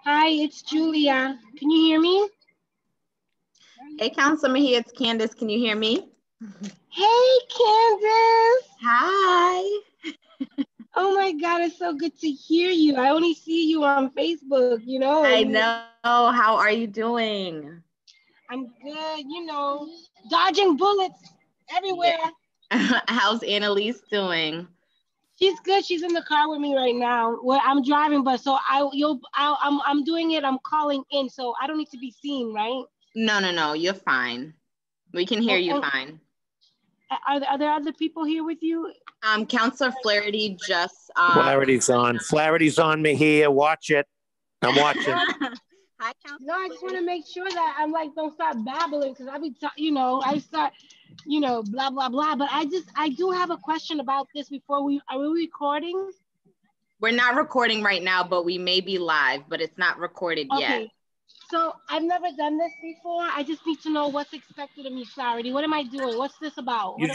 Hi, it's Julia. Can you hear me? Hey, Councilman, here it's Candace. Can you hear me? Hey, Candace. Hi. Oh my God, it's so good to hear you. I only see you on Facebook, I know. How are you doing? I'm good, dodging bullets everywhere. Yeah. How's Annalise doing? She's good. She's in the car with me right now. Well, I'm driving, but so I'm doing it. I'm calling in, so I don't need to be seen, right? No. You're fine. We can hear you fine. Are there other people here with you? Councilor Flaherty just. Flaherty's on. Flaherty's on me here. Watch it. I'm watching. Hi, Councilor. No, I just want to make sure that I'm like, don't start babbling because I start, blah, blah, blah. But I do have a question about this before are we recording? We're not recording right now, but we may be live, but it's not recorded yet. So I've never done this before. I just need to know what's expected of me, Flaherty. What am I doing? What's this about? You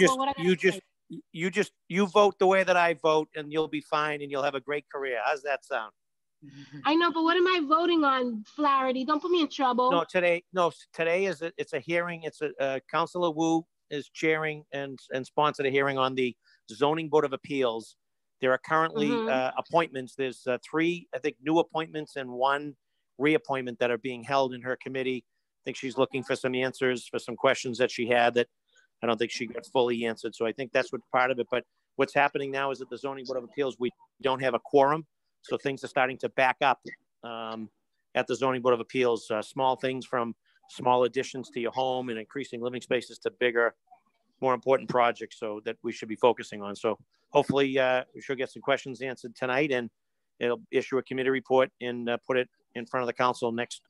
vote the way that I vote and you'll be fine and you'll have a great career. How's that sound? I know, but what am I voting on, Flaherty? Don't put me in trouble. Today it's a hearing. It's Councilor Wu is chairing and sponsored a hearing on the Zoning Board of Appeals. There are currently appointments. There's 3, I think, new appointments and 1 reappointment that are being held in her committee. I think she's looking for some answers for some questions that she had that I don't think she got fully answered. So I think that's what part of it. But what's happening now is that the Zoning Board of Appeals, we don't have a quorum. So things are starting to back up at the Zoning Board of Appeals. Small things from small additions to your home and increasing living spaces to bigger, more important projects so that we should be focusing on. So hopefully we should get some questions answered tonight and it'll issue a committee report and put it in front of the council next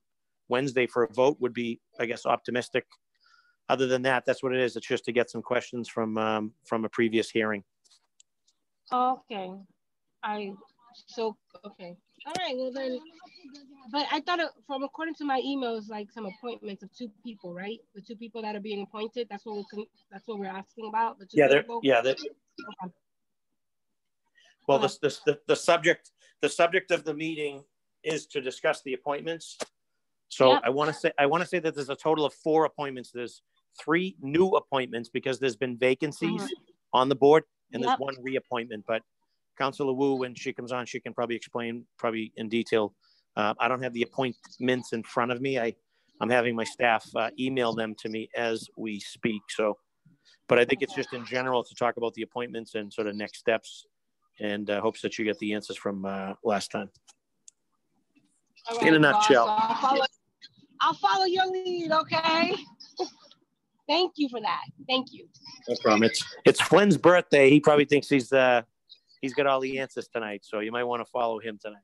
Wednesday for a vote would be, I guess, optimistic. Other than that, that's what it is. It's just to get some questions from a previous hearing. Okay. Okay. All right. Well then, but I thought from according to my emails, like some appointments of 2 people, right? The 2 people that are being appointed. That's what we're asking about. The 2 people? Okay. Well, the subject of the meeting is to discuss the appointments. So yep. I want to say that there's a total of 4 appointments. There's 3 new appointments because there's been vacancies on the board, and there's 1 reappointment. But Councilor Wu, when she comes on, she can probably explain in detail. I don't have the appointments in front of me. I'm having my staff email them to me as we speak. So, but I think it's just in general to talk about the appointments and sort of next steps, and hopes that you get the answers from last time. Right, in a nutshell. So I'll follow your lead, okay? Thank you for that. Thank you. No problem. It's Flynn's birthday. He probably thinks he's got all the answers tonight, so you might want to follow him tonight.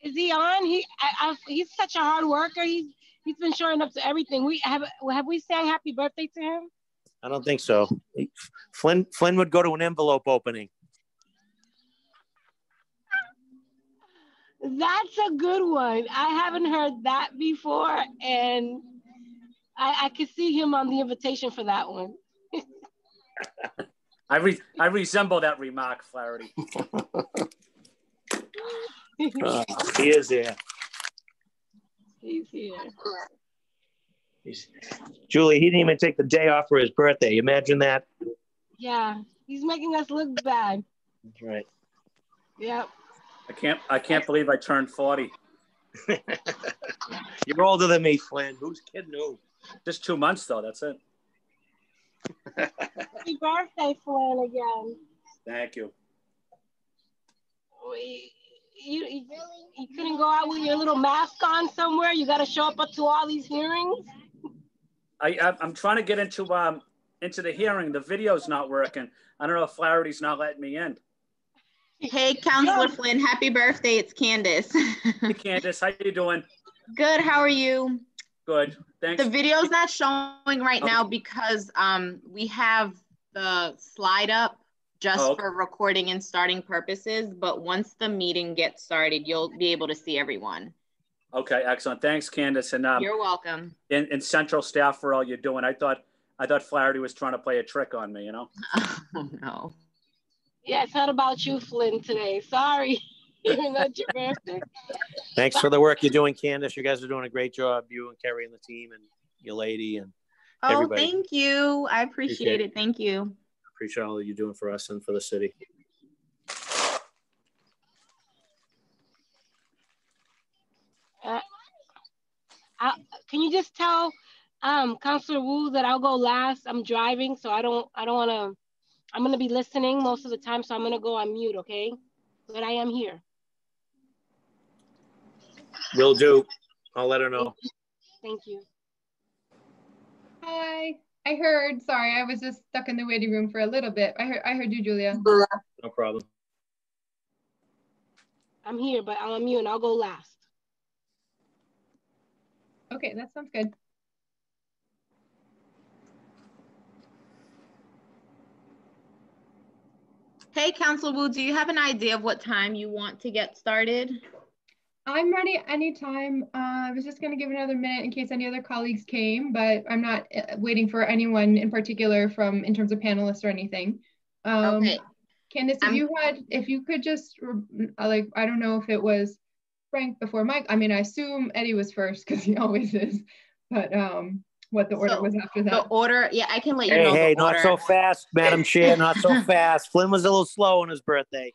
Is he on? He's such a hard worker. He's been showing up to everything. Have we sang happy birthday to him? I don't think so. Flynn would go to an envelope opening. That's a good one. I haven't heard that before, and I could see him on the invitation for that one. I resemble that remark, Flaherty. He is here. He's here. Julie, he didn't even take the day off for his birthday. Imagine that. Yeah, he's making us look bad. That's right. Yep. I can't believe I turned 40. You're older than me, Flynn. Who's kidding who? Just 2 months though. That's it. Happy birthday, Flynn, again. Thank you. You couldn't go out with your little mask on somewhere? You got to show up to all these hearings? I'm trying to get into the hearing. The video's not working. I don't know if Flaherty's not letting me in. Hey, Councilor Flynn, happy birthday. It's Candace. Hey, Candace, how you doing? Good, how are you? Good, thanks. The video's not showing right now because we have the slide up just for recording and starting purposes, but once the meeting gets started, you'll be able to see everyone. Okay, excellent. Thanks, Candace. And you're welcome. And central staff for all you're doing. I thought Flaherty was trying to play a trick on me, you know? Oh, no. Yeah, it's not about you, Flynn, today. Sorry. Not your birthday. Thanks for the work you're doing, Candace. You guys are doing a great job, you and Kerry and the team and your lady and everybody. Thank you. I appreciate it. Thank you. Appreciate all that you're doing for us and for the city. Can you just tell Councilor Wu that I'll go last? I'm driving, so I don't want to. I'm going to be listening most of the time, so I'm going to go on mute, okay? But I am here. Will do. I'll let her know. Thank you. Hi. I heard. Sorry, I was just stuck in the waiting room for a little bit. I heard you, Julia. No problem. I'm here, but I'll unmute and I'll go last. Okay, that sounds good. Hey, Councilor Wu, do you have an idea of what time you want to get started? I'm ready anytime. I was just going to give another minute in case any other colleagues came, but I'm not waiting for anyone in particular in terms of panelists or anything. Okay. Candace, if you could just, like, I don't know if it was Frank before Mike. I mean, I assume Eddie was first because he always is, but what the order was after that. The order, yeah, I can let you know. Hey, the order. not so fast, Madam Chair, not so fast. Flynn was a little slow on his birthday.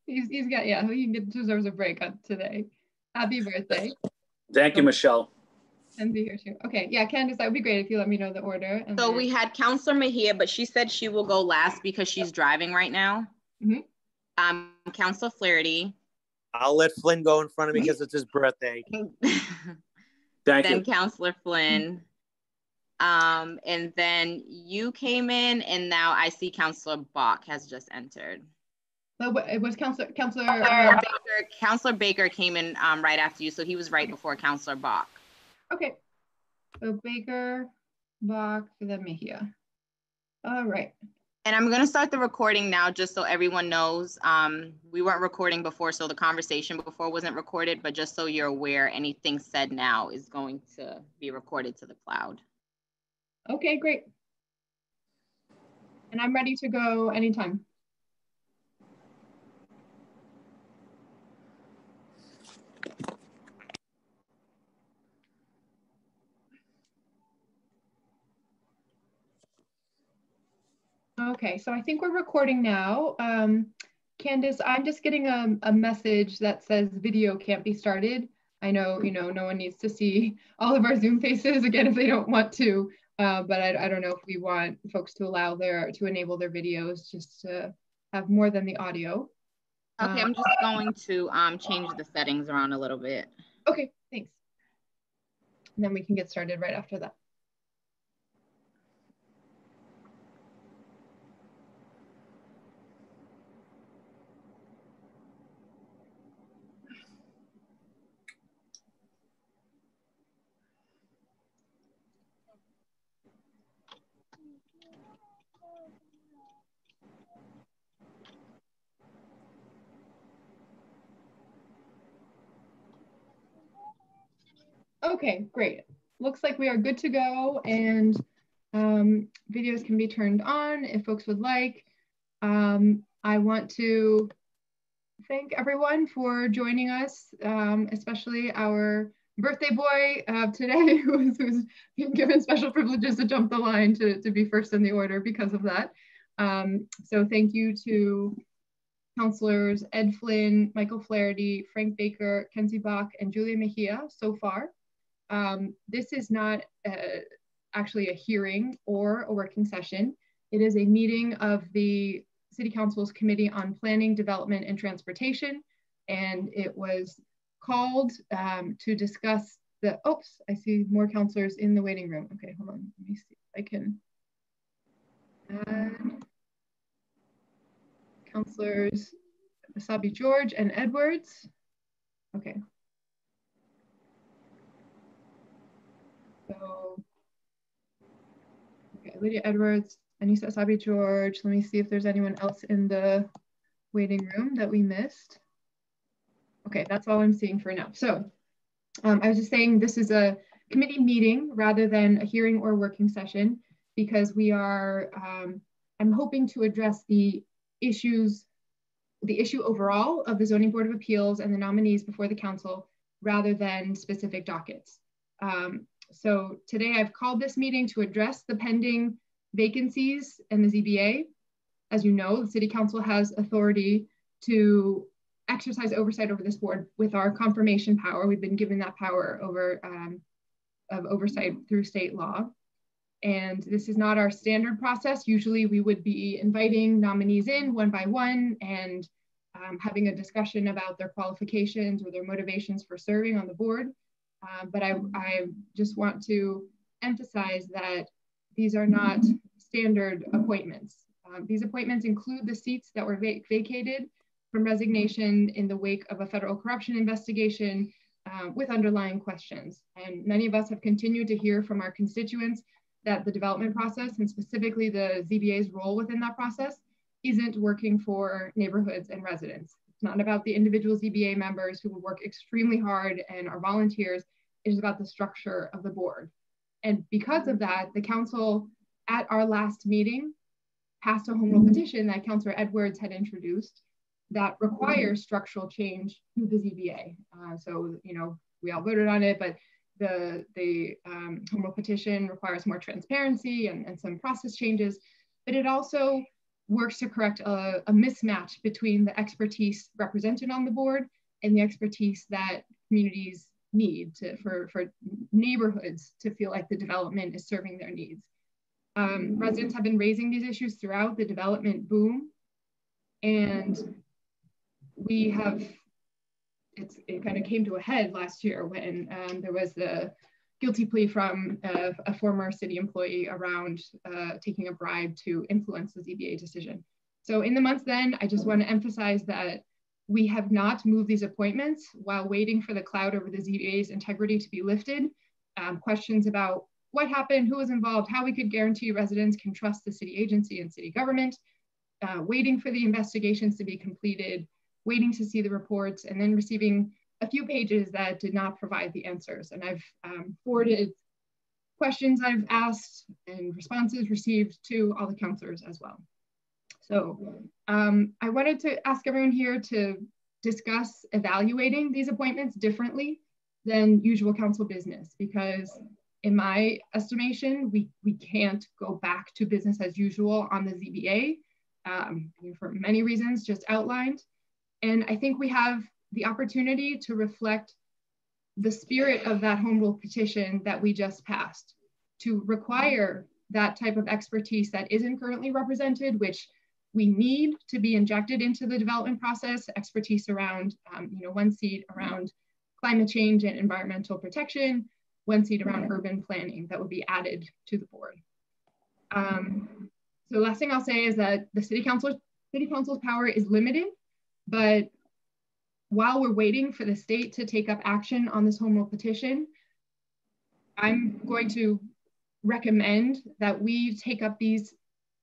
He's got, yeah, he deserves a break on today. Happy birthday. Thank you, Michelle. And be here too. Okay, yeah, Candace, that would be great if you let me know the order. And so we had Councilor Mejia, but she said she will go last because she's driving right now. Mm-hmm. Councilor Flaherty. I'll let Flynn go in front of me because it's his birthday. Thank you. Then Councilor Flynn. And then you came in, and now I see Councilor Bach has just entered. It was Councilor Baker came in right after you, so he was right before Councilor Bach. Okay, so Baker, Bach, then Mejia. All right. And I'm going to start the recording now, just so everyone knows. We weren't recording before, so the conversation before wasn't recorded, but just so you're aware, anything said now is going to be recorded to the cloud. Okay, great. And I'm ready to go anytime. Okay, so I think we're recording now. Candace, I'm just getting a message that says video can't be started. I know, no one needs to see all of our Zoom faces again if they don't want to, but I don't know if we want folks to enable their videos just to have more than the audio. Okay, I'm just going to change the settings around a little bit. Okay, thanks. And then we can get started right after that. Okay, great. Looks like we are good to go, and videos can be turned on if folks would like. I want to thank everyone for joining us, especially our birthday boy today, who's being given special privileges to jump the line to be first in the order because of that. So thank you to Councilors Ed Flynn, Michael Flaherty, Frank Baker, Kenzie Bach, and Julia Mejia so far. This is not actually a hearing or a working session. It is a meeting of the City Council's Committee on Planning, Development, and Transportation. And it was called to discuss oops, I see more councilors in the waiting room. Okay, hold on, let me see if I can add Councilors Asabi George and Edwards. Okay. So, okay, Lydia Edwards, Anissa Asabi George. Let me see if there's anyone else in the waiting room that we missed. Okay, that's all I'm seeing for now. So I was just saying this is a committee meeting rather than a hearing or working session because we are, I'm hoping to address the issues the issue overall of the Zoning Board of Appeals and the nominees before the council rather than specific dockets. So today I've called this meeting to address the pending vacancies in the ZBA. As you know, the City Council has authority to exercise oversight over this board with our confirmation power. We've been given that power over of oversight through state law. And this is not our standard process. Usually we would be inviting nominees in one by one and having a discussion about their qualifications or their motivations for serving on the board. But I just want to emphasize that these are not standard appointments. These appointments include the seats that were vacated from resignation in the wake of a federal corruption investigation with underlying questions. And many of us have continued to hear from our constituents that the development process, and specifically the ZBA's role within that process, isn't working for neighborhoods and residents. It's not about the individual ZBA members who will work extremely hard and are volunteers. It is about the structure of the board. And because of that, the council at our last meeting passed a home rule petition that Councillor Edwards had introduced that requires structural change through the ZBA. So, you know, we all voted on it, but the home rule petition requires more transparency and some process changes, but it also works to correct a mismatch between the expertise represented on the board and the expertise that communities need for neighborhoods to feel like the development is serving their needs. Residents have been raising these issues throughout the development boom, and we have, it kind of came to a head last year when there was the guilty plea from a former city employee around taking a bribe to influence the ZBA decision. So in the months then, I just want to emphasize that we have not moved these appointments while waiting for the cloud over the ZBA's integrity to be lifted. Questions about what happened, who was involved, how we could guarantee residents can trust the city agency and city government, waiting for the investigations to be completed, waiting to see the reports, and then receiving a few pages that did not provide the answers. And I've forwarded questions I've asked and responses received to all the counselors as well. So I wanted to ask everyone here to discuss evaluating these appointments differently than usual council business, because in my estimation, we can't go back to business as usual on the ZBA for many reasons just outlined. And I think we have the opportunity to reflect the spirit of that home rule petition that we just passed, to require that type of expertise that isn't currently represented, which we need to be injected into the development process, expertise around, one seat around climate change and environmental protection, one seat around urban planning that would be added to the board. So last thing I'll say is that the city council's power is limited, but while we're waiting for the state to take up action on this home rule petition, I'm going to recommend that we take up these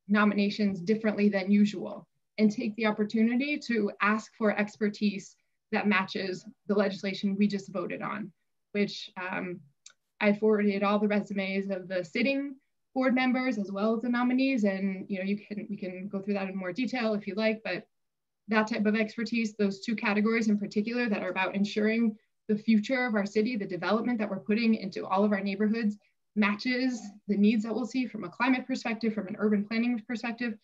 nominations differently than usual and take the opportunity to ask for expertise that matches the legislation we just voted on, which I forwarded all the resumes of the sitting board members as well as the nominees, and we can go through that in more detail if you like, but that type of expertise, those two categories in particular that are about ensuring the future of our city, the development that we're putting into all of our neighborhoods matches the needs that we'll see from a climate perspective, from an urban planning perspective,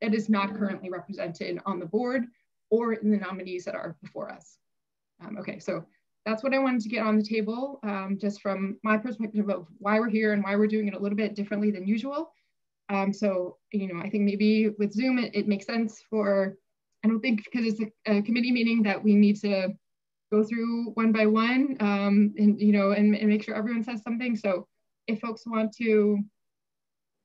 that is not currently represented on the board or in the nominees that are before us. Okay, so that's what I wanted to get on the table, just from my perspective of why we're here and why we're doing it a little bit differently than usual. So, I think maybe with Zoom, it makes sense for, I don't think because it's a committee meeting that we need to go through one by one and make sure everyone says something. So if folks want to,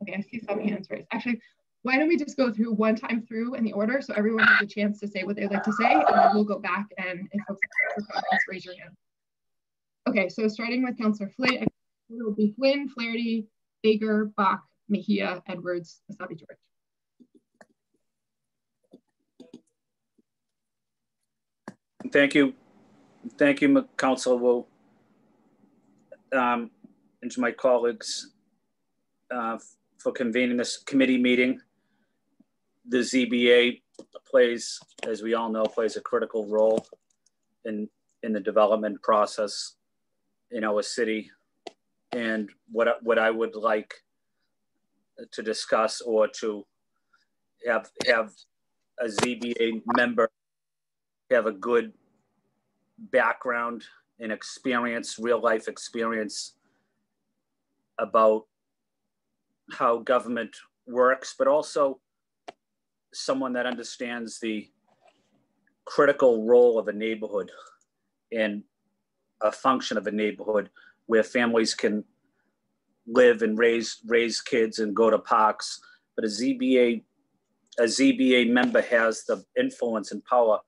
okay, I see some hands raised. Actually, why don't we just go through one time through in the order so everyone has a chance to say what they'd like to say, and then we'll go back and if folks have comments, raise your hand. Okay, so starting with Councillor Flynn, it will be Flynn, Flaherty, Baker, Bach, Mejia, Edwards, Asabi-George. Thank you, Councilor Wu, and to my colleagues for convening this committee meeting. The ZBA plays, as we all know, plays a critical role in the development process in our city. And what I would like to discuss, or to have a ZBA member have a good background and experience, real life experience about how government works, but also someone that understands the critical role of a neighborhood and a function of a neighborhood where families can live and raise kids and go to parks. But a ZBA member has the influence and power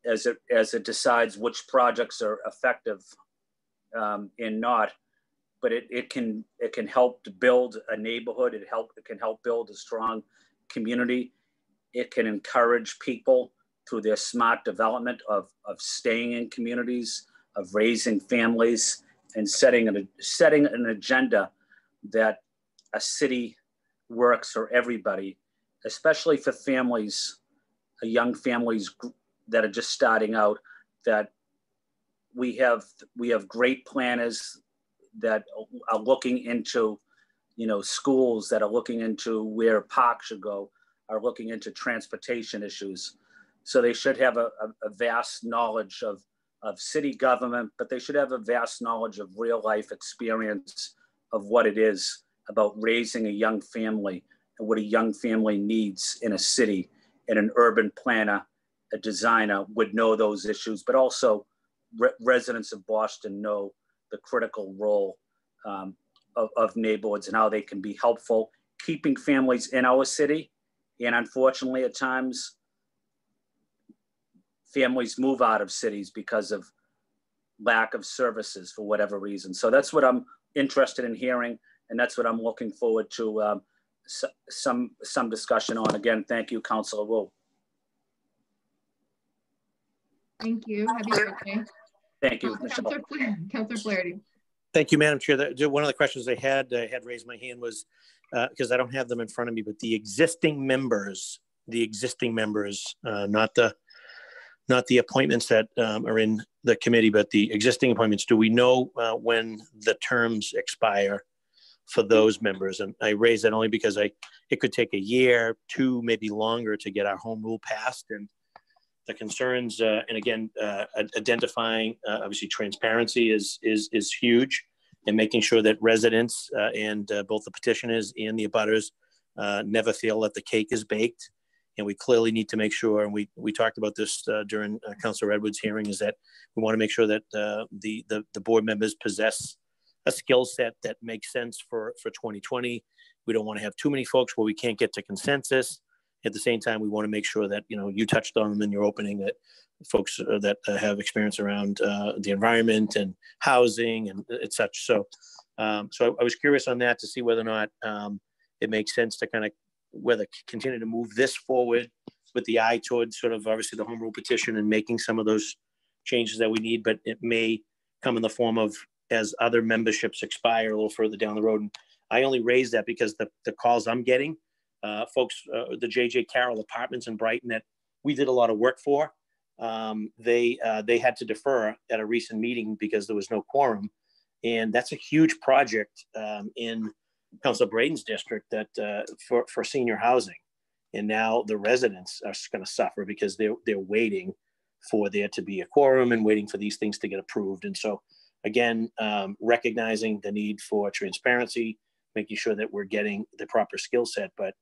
as it decides which projects are effective and not. But it can help to build a neighborhood. It can help build a strong community. It can encourage people through their smart development of staying in communities, of raising families, and setting an agenda that a city works for everybody, especially for families, young families that are just starting out. That we have great planners that are looking into, schools, that are looking into where parks should go, are looking into transportation issues. So they should have a vast knowledge of city government, but they should have a vast knowledge of real life experience of what it is about raising a young family and what a young family needs in a city. And an urban planner, a designer would know those issues, but also residents of Boston know the critical role of neighborhoods and how they can be helpful keeping families in our city. And unfortunately, at times, families move out of cities because of lack of services for whatever reason. So that's what I'm interested in hearing, and that's what I'm looking forward to some discussion on. Again, thank you, Councilor Wu. Thank you. Happy birthday. Thank you, Michelle. Councilor Flaherty. Thank you, Madam Chair. One of the questions I had raised my hand was, because I don't have them in front of me, but the existing members, not the appointments that are in the committee, but the existing appointments. Do we know when the terms expire for those members? And I raise that only because it could take a year, 2, maybe longer to get our home rule passed. And the concerns, and again, identifying, obviously transparency is huge, and making sure that residents and both the petitioners and the abutters never feel that the cake is baked. And we clearly need to make sure, and we talked about this during Councilor Edwards' hearing, is that we want to make sure that the board members possess a skill set that makes sense for 2020. We don't want to have too many folks where we can't get to consensus. At the same time, we want to make sure that, you touched on them in your opening, that folks that have experience around the environment and housing and et such. So I was curious on that to see whether or not it makes sense to kind of whether continue to move this forward with the eye towards sort of obviously the home rule petition and making some of those changes that we need, but it may come in the form of as other memberships expire a little further down the road. And I only raise that because the calls I'm getting, folks, the J.J. Carroll Apartments in Brighton that we did a lot of work for, they had to defer at a recent meeting because there was no quorum. And that's a huge project in Councilor Braden's district that for senior housing. And now the residents are going to suffer because they're waiting for there to be a quorum and waiting for these things to get approved. And so again, recognizing the need for transparency, making sure that we're getting the proper skill set, but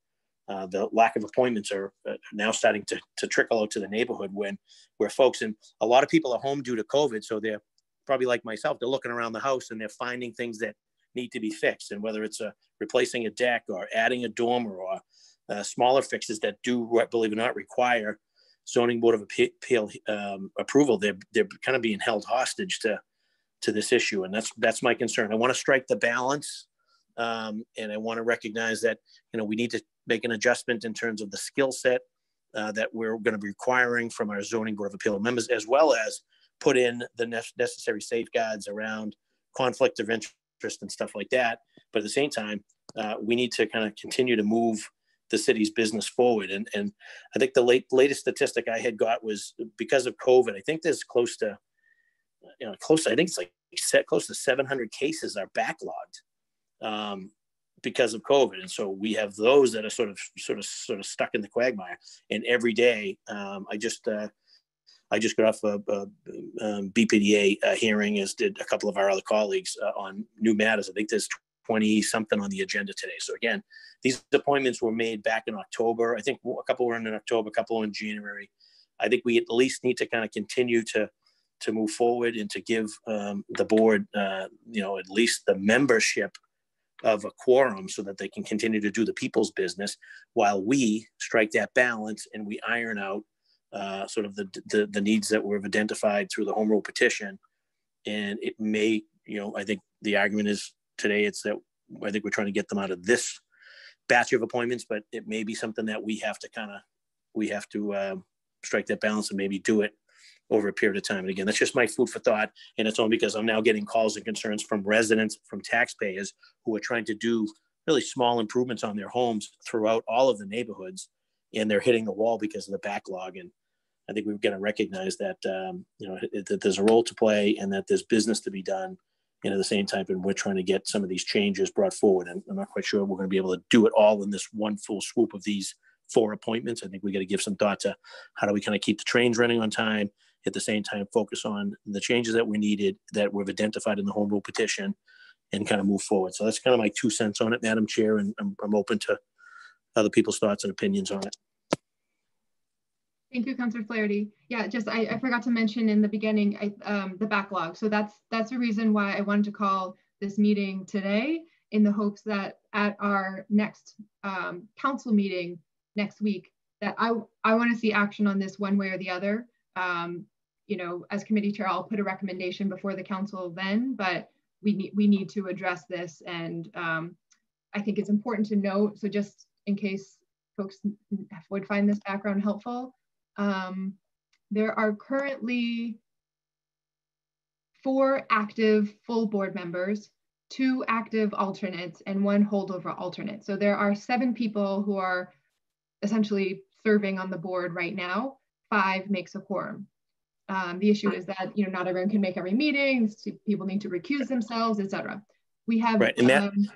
the lack of appointments are now starting to trickle out to the neighborhood where folks, and a lot of people are home due to COVID. So they're probably like myself, they're looking around the house and they're finding things that need to be fixed. And whether it's replacing a deck or adding a dormer or smaller fixes that do, believe it or not, require zoning board of appeal approval, they're kind of being held hostage to this issue. And that's my concern. I want to strike the balance. And I want to recognize that, we need to make an adjustment in terms of the skill set that we're going to be requiring from our zoning board of appeal members, as well as put in the necessary safeguards around conflict of interest and stuff like that. But at the same time, we need to kind of continue to move the city's business forward. And I think the latest statistic I had got was because of COVID, I think there's close to, I think it's like close to 700 cases are backlogged because of COVID. And so we have those that are sort of stuck in the quagmire. And every day, I just got off a BPDA hearing, as did a couple of our other colleagues on new matters. I think there's 20 something on the agenda today. So again, these appointments were made back in October. I think a couple were in October, a couple in January. I think we at least need to kind of continue to move forward and to give the board, at least the membership of a quorum so that they can continue to do the people's business while we strike that balance and we iron out sort of the needs that were identified through the home rule petition. And it may, I think the argument is today, it's that I think we're trying to get them out of this batch of appointments, but it may be something that we have to strike that balance and maybe do it over a period of time. And again, that's just my food for thought. And it's only because I'm now getting calls and concerns from residents, from taxpayers who are trying to do really small improvements on their homes throughout all of the neighborhoods. And they're hitting the wall because of the backlog. And I think we've got to recognize that, that there's a role to play and that there's business to be done. And at the same time, and we're trying to get some of these changes brought forward. And I'm not quite sure we're going to be able to do it all in this one full swoop of these 4 appointments. I think we got to give some thought to how do we kind of keep the trains running on time, at the same time focus on the changes that we needed, that we've identified in the home rule petition, and kind of move forward. So that's kind of my 2 cents on it, Madam Chair, and I'm open to other people's thoughts and opinions on it. Thank you, Councilor Flaherty. Yeah, just I forgot to mention in the beginning the backlog. So that's the reason why I wanted to call this meeting today, in the hopes that at our next council meeting next week, that I want to see action on this one way or the other. As committee chair, I'll put a recommendation before the council then, but we need to address this. And I think it's important to note, so just in case folks would find this background helpful, there are currently 4 active full board members, 2 active alternates, and 1 holdover alternate. So there are 7 people who are essentially serving on the board right now. 5 makes a quorum. The issue is that not everyone can make every meeting. People need to recuse themselves, etc. We have right. And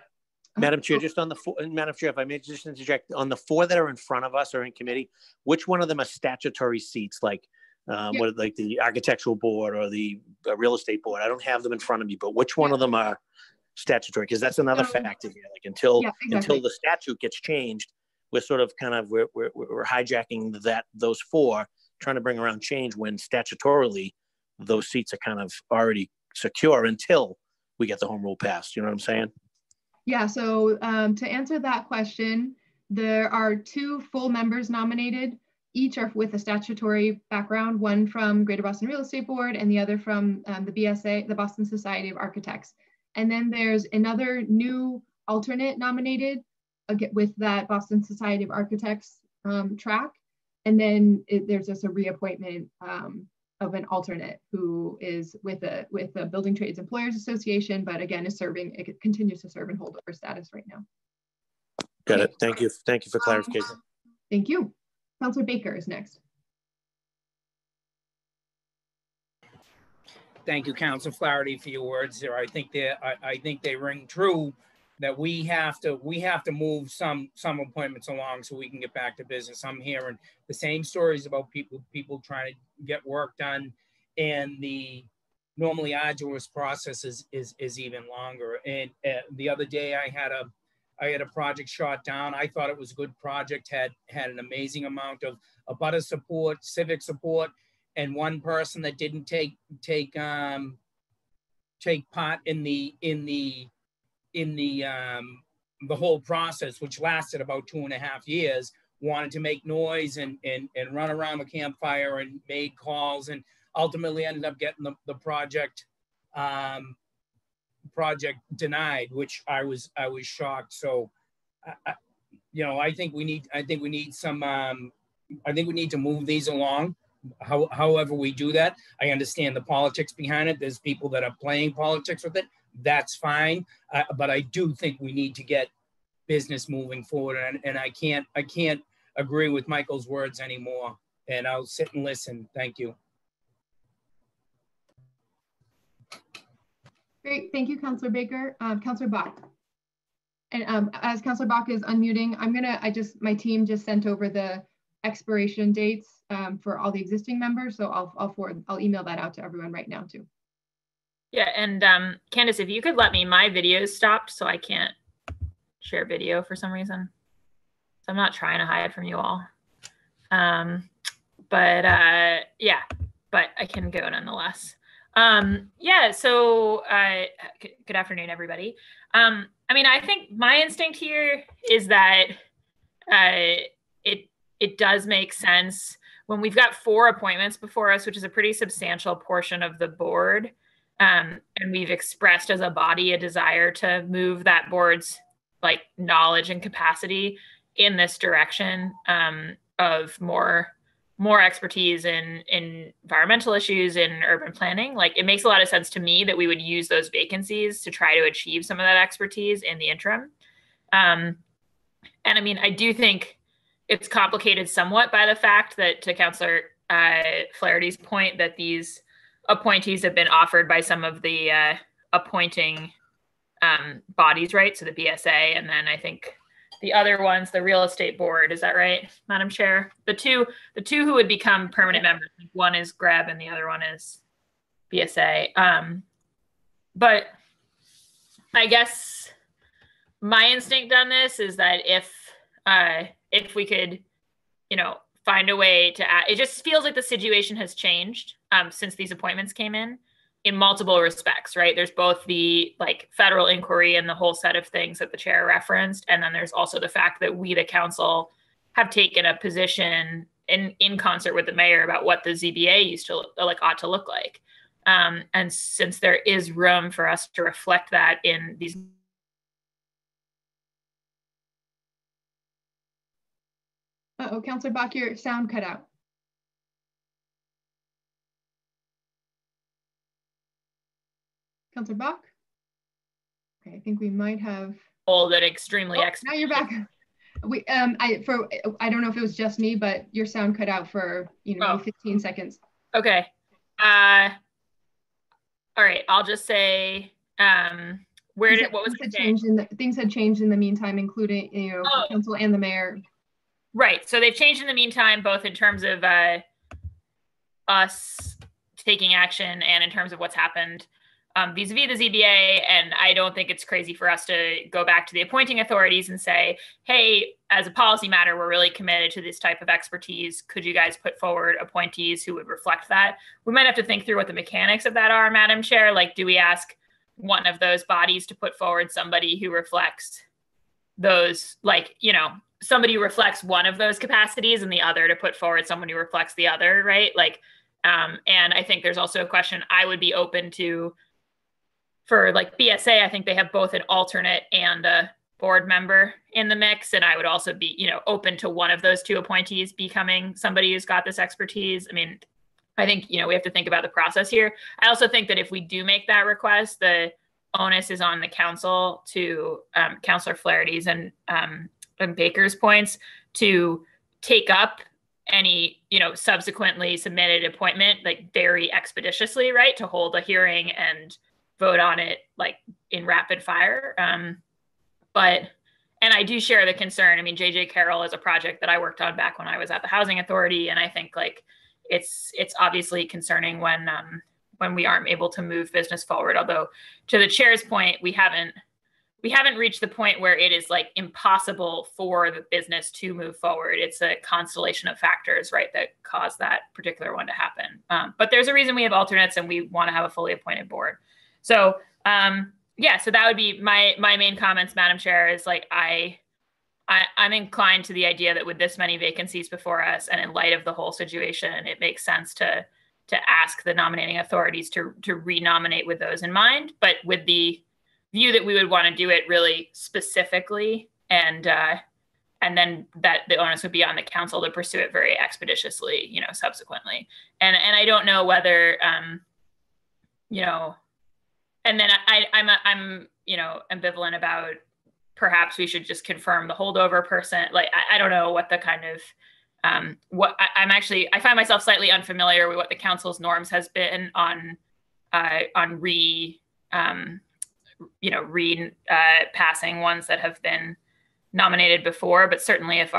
Madam Chair, just on the 4, Madam Chair, if I may just interject, on the 4 that are in front of us or in committee, which one of them are statutory seats, like like the architectural board or the real estate board? I don't have them in front of me, but which one of them are statutory? Because that's another factor here. Like until the statute gets changed, we're sort of we're hijacking those 4, trying to bring around change when statutorily those seats are kind of already secure until we get the home rule passed. You know what I'm saying? Yeah, so to answer that question, there are 2 full members nominated. Each are with a statutory background, one from Greater Boston Real Estate Board and the other from the BSA, the Boston Society of Architects. And then there's another new alternate nominated with that Boston Society of Architects track. And then there's just a reappointment of an alternate who is with the Building Trades Employers Association, but again it continues to serve in holdover status right now. Got it. Thank you for clarification. Thank you. Councilor Baker is next. Thank you, Councilor Flaherty, for your words there. I think they ring true, that we have to move some appointments along so we can get back to business. I'm hearing the same stories about people trying to get work done, and the normally arduous process is even longer. And the other day I had a project shot down. I thought it was a good project, had an amazing amount of abutter support, civic support, and one person that didn't take part in the whole process, which lasted about 2.5 years, wanted to make noise and run around the campfire and made calls, and ultimately ended up getting the project denied, which I was shocked. So I think we need to move these along. However we do that, I understand the politics behind it. There's people that are playing politics with it. That's fine. But I do think we need to get business moving forward. And I can't agree with Michael's words anymore. And I'll sit and listen. Thank you. Great, thank you, Councilor Baker. Councilor Bach. And as Councilor Bach is unmuting, my team just sent over the expiration dates for all the existing members. So I'll email that out to everyone right now too. Yeah, and Candace, if you could let me, my video stopped, so I can't share video for some reason. So I'm not trying to hide from you all. Yeah, but I can go nonetheless. Yeah, so good afternoon, everybody. I mean, I think my instinct here is that it does make sense when we've got 4 appointments before us, which is a pretty substantial portion of the board. And we've expressed as a body a desire to move that board's like knowledge and capacity in this direction of more expertise in environmental issues in urban planning. Like, it makes a lot of sense to me that we would use those vacancies to try to achieve some of that expertise in the interim. And I mean, I do think it's complicated somewhat by the fact that, to Councillor Flaherty's point, that these appointees have been offered by some of the appointing bodies, right? So the BSA, and then I think the other ones, the real estate board. Is that right, Madam Chair? The two who would become permanent members. One is GREB and the other one is BSA. But I guess my instinct on this is that if we could, you know, find a way to add, it just feels like the situation has changed since these appointments came in multiple respects, right? There's both the like federal inquiry and the whole set of things that the chair referenced. And then there's also the fact that we, the council, have taken a position in concert with the mayor about what the ZBA ought to look like. And since there is room for us to reflect that in these. Uh-oh, Councilor Bach, your sound cut out. Councilor Bach? Okay, I think we might have. Oh, that extremely now you're back. I don't know if it was just me, but your sound cut out for 15 seconds. Okay. All right. I'll just say what was the change things had changed in the meantime, including the council and the mayor. Right. So they've changed in the meantime, both in terms of us taking action and in terms of what's happened vis-a-vis the ZBA. And I don't think it's crazy for us to go back to the appointing authorities and say, hey, as a policy matter, we're really committed to this type of expertise. Could you guys put forward appointees who would reflect that? We might have to think through what the mechanics of that are, Madam Chair. Like, do we ask one of those bodies to put forward somebody who reflects those, like, somebody who reflects one of those capacities and the other to put forward someone who reflects the other, right? Like, and I think there's also a question I would be open to for like BSA. I think they have both an alternate and a board member in the mix. And I would also be, open to one of those two appointees becoming somebody who's got this expertise. I mean, I think, we have to think about the process here. I also think that if we do make that request, the onus is on the council to Councillor Flaherty's and Baker's points to take up any, subsequently submitted appointment, like very expeditiously, right? To hold a hearing and vote on it like in rapid fire. And I do share the concern. I mean, JJ Carroll is a project that I worked on back when I was at the Housing Authority. And I think like it's obviously concerning when we aren't able to move business forward. Although to the chair's point, we haven't reached the point where it is like impossible for the business to move forward. It's a constellation of factors, right, that cause that particular one to happen. But there's a reason we have alternates and we want to have a fully appointed board. So yeah, so that would be my main comments, Madam Chair, is like I'm inclined to the idea that with this many vacancies before us and in light of the whole situation, it makes sense to ask the nominating authorities to renominate with those in mind, but with the view that we would want to do it really specifically, and then that the onus would be on the council to pursue it very expeditiously, subsequently. And I don't know whether, and then I'm ambivalent about perhaps we should just confirm the holdover person. Like, I don't know what the kind of, I find myself slightly unfamiliar with what the council's norms has been on passing ones that have been nominated before, but certainly if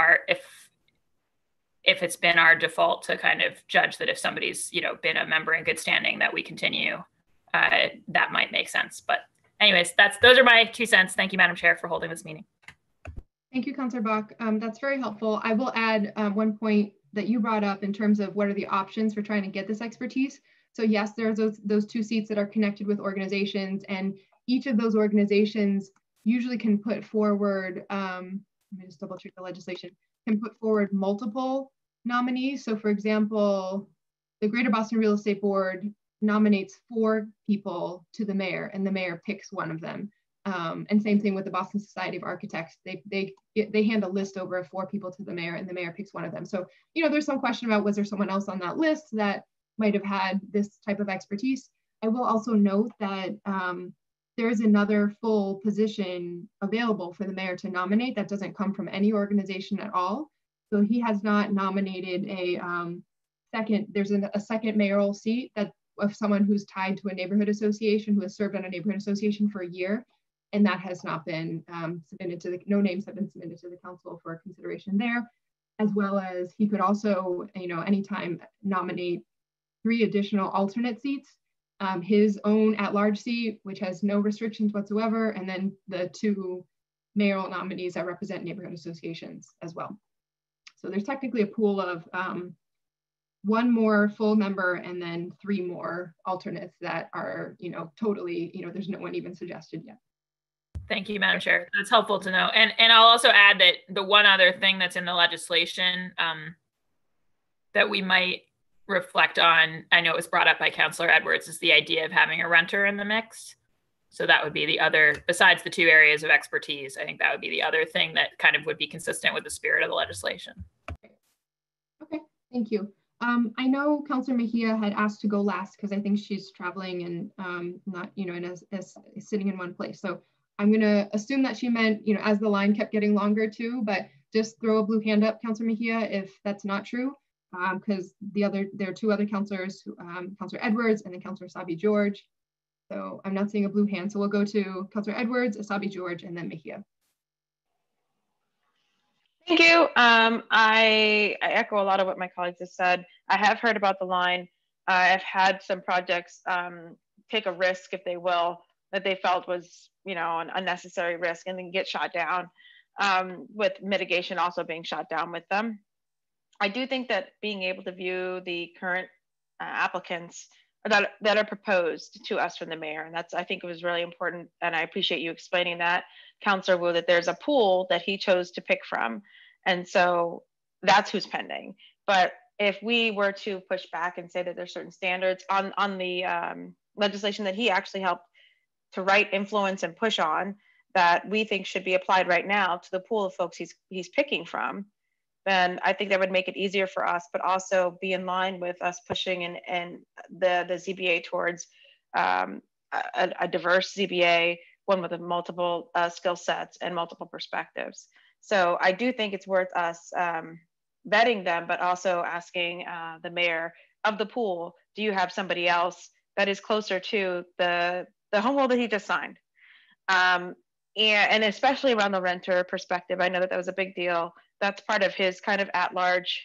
it's been our default to kind of judge that if somebody's, been a member in good standing, that we continue, that might make sense. But anyways, those are my 2 cents. Thank you, Madam Chair, for holding this meeting. Thank you, Councilor Bach. That's very helpful. I will add one point that you brought up in terms of what are the options for trying to get this expertise. So yes, there's those 2 seats that are connected with organizations, and each of those organizations usually can put forward, let me just double check the legislation, can put forward multiple nominees. So for example, the Greater Boston Real Estate Board nominates 4 people to the mayor, and the mayor picks one of them. And same thing with the Boston Society of Architects. They hand a list over of 4 people to the mayor, and the mayor picks one of them. So, there's some question about, was there someone else on that list that might have had this type of expertise? I will also note that there is another full position available for the mayor to nominate that doesn't come from any organization at all. So he has not nominated a second mayoral seat that of someone who's tied to a neighborhood association, who has served on a neighborhood association for a year. And that has not been submitted to no names have been submitted to the council for consideration there, as well as he could also, anytime nominate 3 additional alternate seats, his own at-large seat, which has no restrictions whatsoever, and then the 2 mayoral nominees that represent neighborhood associations as well. So there's technically a pool of 1 more full member and then 3 more alternates that are, totally, there's no one even suggested yet. Thank you, Madam Chair. That's helpful to know. And I'll also add that the one other thing that's in the legislation that we might reflect on, I know it was brought up by Councilor Edwards, is the idea of having a renter in the mix. So that would be the other, besides the 2 areas of expertise, I think that would be the other thing that kind of would be consistent with the spirit of the legislation. Okay, thank you. I know Councilor Mejia had asked to go last because I think she's traveling and not, and as sitting in one place. So I'm going to assume that she meant, as the line kept getting longer too, but just throw a blue hand up, Councilor Mejia, if that's not true, because there are 2 other councilors, Councilor Edwards and then Councilor Asabi George. So I'm not seeing a blue hand. So we'll go to Councilor Edwards, Asabi George, and then Mejia. Thank you. I echo a lot of what my colleagues have said. I have heard about the line. I've had some projects take a risk, if they will, that they felt was, an unnecessary risk and then get shot down, with mitigation also being shot down with them. I do think that being able to view the current applicants that are proposed to us from the mayor, and I think it was really important, and I appreciate you explaining that, Councilor Wu, that there's a pool that he chose to pick from, and so that's who's pending. But if we were to push back and say that there's certain standards on the legislation that he actually helped to write, influence, and push on, that we think should be applied right now to the pool of folks he's picking from, then I think that would make it easier for us, but also be in line with us pushing and the ZBA towards a diverse ZBA, one with multiple skill sets and multiple perspectives. So I do think it's worth us vetting them, but also asking the mayor of the pool, do you have somebody else that is closer to the home rule that he just signed? And especially around the renter perspective, I know that was a big deal. That's part of his kind of at-large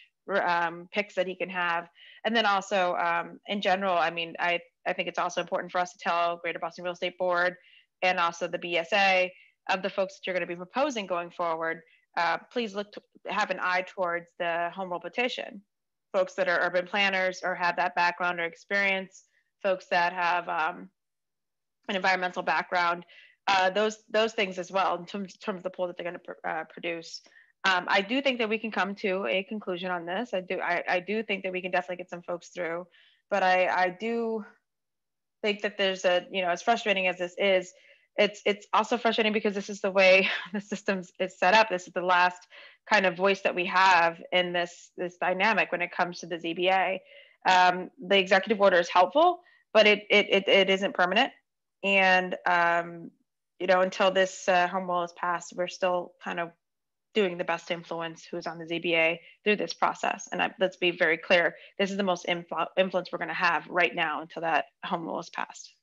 picks that he can have. And then also in general, I mean, I think it's also important for us to tell Greater Boston Real Estate Board and also the BSA of the folks that you're going to be proposing going forward, please look to have an eye towards the home rule petition. Folks that are urban planners or have that background or experience, folks that have an environmental background, those things as well in terms of the pool that they're going to produce. I do think that we can come to a conclusion on this. I do think that we can definitely get some folks through, but I do think that there's as frustrating as this is, it's also frustrating because this is the way the system is set up. This is the last kind of voice that we have in this dynamic when it comes to the ZBA. The executive order is helpful, but it isn't permanent. And you know, until this home rule is passed, we're still kind of doing the best to influence who's on the ZBA through this process. And let's be very clear, this is the most influence we're going to have right now until that home rule is passed.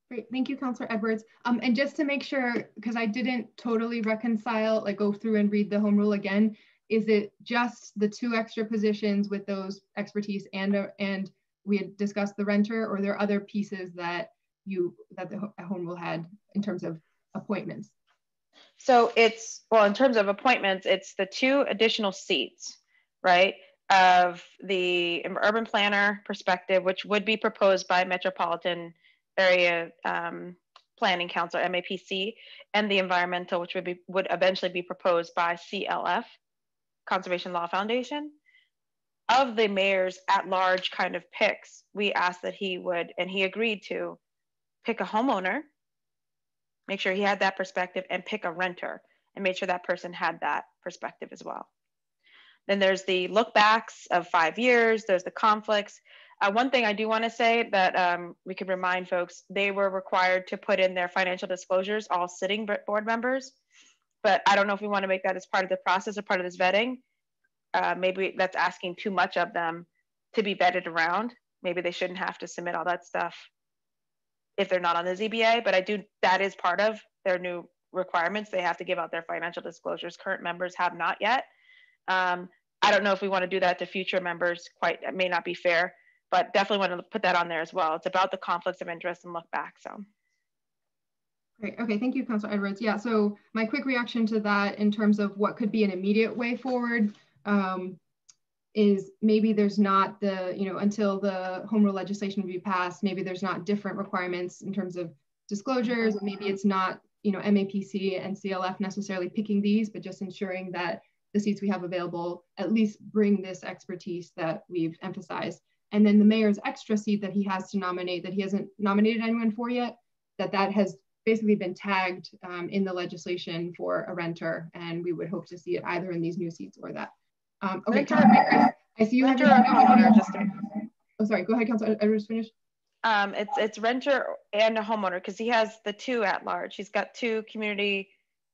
Great, thank you, Councilor Edwards. And just to make sure, because I didn't totally reconcile, like go through and read the home rule again, is it just the 2 extra positions with those expertise and we had discussed the renter, or are there other pieces that the home rule had in terms of appointments? So it's, well, in terms of appointments, it's the 2 additional seats, right? Of the urban planner perspective, which would be proposed by Metropolitan Area Planning Council, MAPC, and the environmental, which would eventually be proposed by CLF, Conservation Law Foundation. Of the mayor's at-large kind of picks, we asked that he would, and he agreed to, pick a homeowner, make sure he had that perspective, and pick a renter and make sure that person had that perspective as well. Then there's the look backs of 5 years, there's the conflicts. One thing I do want to say that we could remind folks, they were required to put in their financial disclosures, all sitting board members, but I don't know if we want to make that as part of the process or part of this vetting. Maybe that's asking too much of them to be vetted around. Maybe they shouldn't have to submit all that stuff if they're not on the ZBA, but that is part of their new requirements. They have to give out their financial disclosures. Current members have not yet. I don't know if we want to do that to future members, it may not be fair, but definitely want to put that on there as well. It's about the conflicts of interest and look back, so. Great, okay, thank you, Councilor Edwards. Yeah, so my quick reaction to that in terms of what could be an immediate way forward is maybe there's not until the home rule legislation will be passed, maybe there's not different requirements in terms of disclosures, maybe it's not, MAPC and CLF necessarily picking these, but just ensuring that the seats we have available at least bring this expertise that we've emphasized. And then the mayor's extra seat that he has to nominate, that he hasn't nominated anyone for yet, that has basically been tagged in the legislation for a renter, and we would hope to see it either in these new seats or that. Okay, I see you have your homeowner. Oh, sorry, go ahead, Councilor Edwards, finish. It's renter and a homeowner, because he has the 2 at large. He's got 2 community